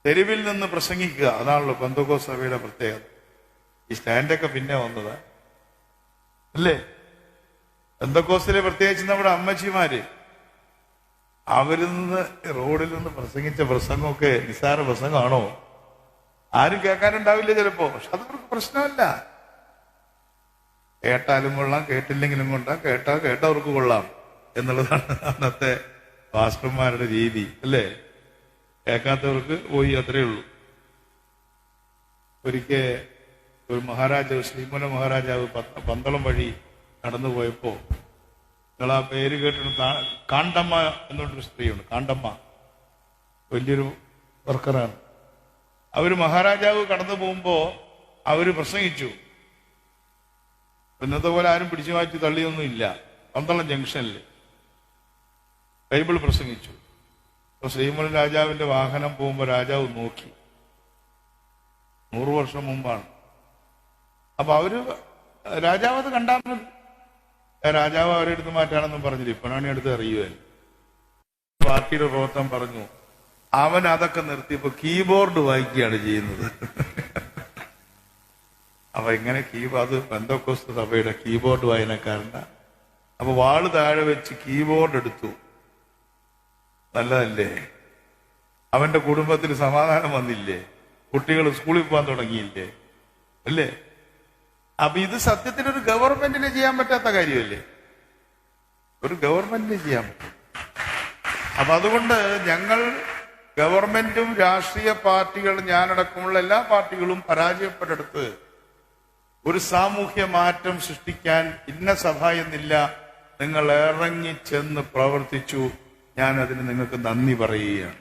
തെരുവിൽ നിന്ന് പ്രസംഗിക്കുക, അതാണല്ലോ പെന്തക്കോസ്ത് സഭയുടെ പ്രത്യേകത. ഈ സ്റ്റാൻഡൊക്കെ പിന്നെ വന്നതാ അല്ലേ? പെന്തക്കോസ്തിലെ പ്രത്യേകിച്ച് നമ്മുടെ അമ്മച്ചിമാര് അവരിൽ നിന്ന് റോഡിൽ നിന്ന് പ്രസംഗിച്ച പ്രസംഗമൊക്കെ നിസ്സാര പ്രസംഗമാണോ? ആരും കേൾക്കാനുണ്ടാവില്ല ചിലപ്പോ, പക്ഷെ അതവർക്ക് പ്രശ്നമല്ല. കേട്ടാലും കൊള്ളാം, കേട്ടില്ലെങ്കിലും കൊള്ളാം, കേട്ടവർക്ക് കൊള്ളാം എന്നുള്ളതാണ് അന്നത്തെ പാസ്റ്റർമാരുടെ രീതി അല്ലേ? കേൾക്കാത്തവർക്ക് പോയി, അത്രയേ ഉള്ളൂ. ഒരിക്കൽ ഒരു മഹാരാജാവ്, ശ്രീമൂല മഹാരാജാവ് പന്തളം വഴി നടന്നു പോയപ്പോ, നിങ്ങൾ ആ പേര് കേട്ടിട്ട്, കാണ്ടമ്മ എന്നൊരു സ്ത്രീയുണ്ട്, കാണ്ടമ്മ, വലിയൊരു വർക്കറാണ്. അവര് മഹാരാജാവ് കടന്നു പോകുമ്പോ അവര് പ്രസംഗിച്ചു. ഇന്നത്തെ പോലെ ആരും പിടിച്ചു മാറ്റി തള്ളിയൊന്നും ഇല്ല. പന്തളം ജംഗ്ഷനിൽ ബൈബിൾ പ്രസംഗിച്ചു. അപ്പൊ ശ്രീമൂലൻ രാജാവിന്റെ വാഹനം പോകുമ്പോ രാജാവ് നോക്കി. 100 വർഷം മുമ്പാണ്. അപ്പൊ രാജാവ് അത് കണ്ടാൽ മതി. രാജാവ് അവരെ എടുത്ത് മാറ്റാണെന്നും പറഞ്ഞില്ല, ഇപ്പോഴാണ് എടുത്ത് അറിയുവാൻ. പാർട്ടിയുടെ പ്രവർത്തനം പറഞ്ഞു, അവൻ അതൊക്കെ നിർത്തിയപ്പോ കീബോർഡ് വായിക്കുകയാണ് ചെയ്യുന്നത്. അപ്പൊ എങ്ങനെ അത് പെന്തക്കോസ്ത് സഭയുടെ കീബോർഡ് വായനക്കാരനാ. അപ്പൊ വാള് താഴെ വെച്ച് കീബോർഡ് എടുത്തു. നല്ലതല്ലേ? അവന്റെ കുടുംബത്തിൽ സമാധാനം വന്നില്ലേ? കുട്ടികൾ സ്കൂളിൽ പോകാൻ തുടങ്ങിയില്ലേ? അല്ലേ? അപ്പൊ ഇത് സത്യത്തിലൊരു ഗവൺമെന്റിന് ചെയ്യാൻ പറ്റാത്ത കാര്യമല്ലേ? ഒരു ഗവൺമെന്റിന് ചെയ്യാൻ പറ്റും. അപ്പൊ അതുകൊണ്ട് ഞങ്ങൾ ഗവൺമെന്റും രാഷ്ട്രീയ പാർട്ടികളും ഞാനടക്കമുള്ള എല്ലാ പാർട്ടികളും പരാജയപ്പെട്ടെടുത്ത് ഒരു സാമൂഹ്യ മാറ്റം സൃഷ്ടിക്കാൻ ഇന്ന സഭ എന്നില്ല, നിങ്ങൾ ഇറങ്ങിച്ചെന്ന് പ്രവർത്തിച്ചു. ഞാൻ അതിന് നിങ്ങൾക്ക് നന്ദി പറയുകയാണ്.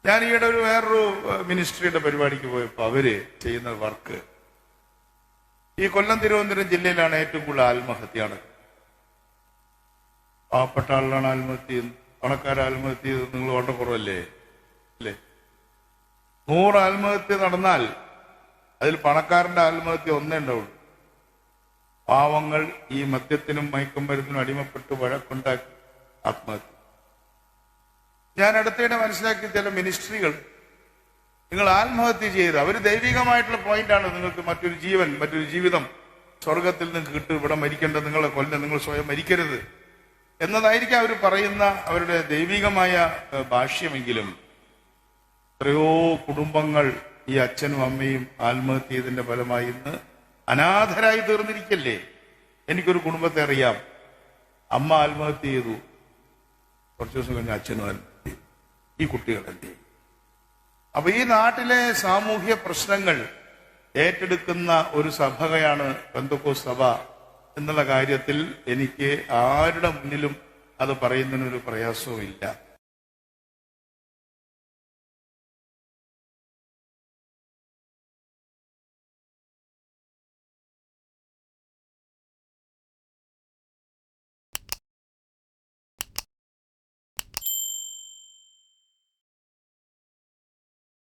ഞാൻ ഈയിടെ വേറൊരു മിനിസ്ട്രിയുടെ പരിപാടിക്ക് പോയപ്പോ അവര് ചെയ്യുന്ന വർക്ക്, ഈ കൊല്ലം തിരുവനന്തപുരം ജില്ലയിലാണ് ഏറ്റവും കൂടുതൽ ആത്മഹത്യയാണ്. പാവപ്പെട്ട ആളുകളാണ് ആത്മഹത്യ ചെയ്യുന്നത്, പണക്കാർ ആത്മഹത്യ ചെയ്തത് നിങ്ങൾ വളരെ കുറവല്ലേ? അല്ലേ? 100 ആത്മഹത്യ നടന്നാൽ അതിൽ പണക്കാരന്റെ ആത്മഹത്യ ഒന്നേ ഉണ്ടാവുള്ളൂ. പാവങ്ങൾ ഈ മദ്യത്തിനും മയക്കുമരുന്നിനും അടിമപ്പെട്ട് വഴക്കുണ്ടാക്കി ആത്മഹത്യ. ഞാൻ അടുത്തിടെ മനസ്സിലാക്കിയ ചില മിനിസ്ട്രികൾ, നിങ്ങൾ ആത്മഹത്യ ചെയ്ത്, അവര് ദൈവികമായിട്ടുള്ള പോയിന്റാണ്, നിങ്ങൾക്ക് മറ്റൊരു ജീവൻ, മറ്റൊരു ജീവിതം സ്വർഗത്തിൽ നിങ്ങൾക്ക് കിട്ടും, ഇവിടെ മരിക്കേണ്ടത് നിങ്ങളെ കൊല്ലം, നിങ്ങൾ സ്വയം മരിക്കരുത് എന്നതായിരിക്കും അവർ പറയുന്ന അവരുടെ ദൈവികമായ ഭാഷ്യമെങ്കിലും എത്രയോ കുടുംബങ്ങൾ ഈ അച്ഛനും അമ്മയും ആത്മഹത്യ ചെയ്തതിന്റെ ഫലമായി ഇന്ന് അനാഥരായി തീർന്നിരിക്കല്ലേ? എനിക്കൊരു കുടുംബത്തെ അറിയാം, അമ്മ ആത്മഹത്യ ചെയ്തു, കുറച്ചു ദിവസം കഴിഞ്ഞ് അച്ഛനും ആത്മഹത്യ ചെയ്തു. ഈ കുട്ടികളല്ലേ? അപ്പൊ ഈ നാട്ടിലെ സാമൂഹ്യ പ്രശ്നങ്ങൾ ഏറ്റെടുക്കുന്ന ഒരു സഭയാണ് പെന്തക്കോസ്ത് സഭ എന്നുള്ള കാര്യത്തിൽ എനിക്ക് ആരുടെ മുന്നിലും അത് പറയുന്നതിനൊരു പ്രയാസവും ഇല്ല.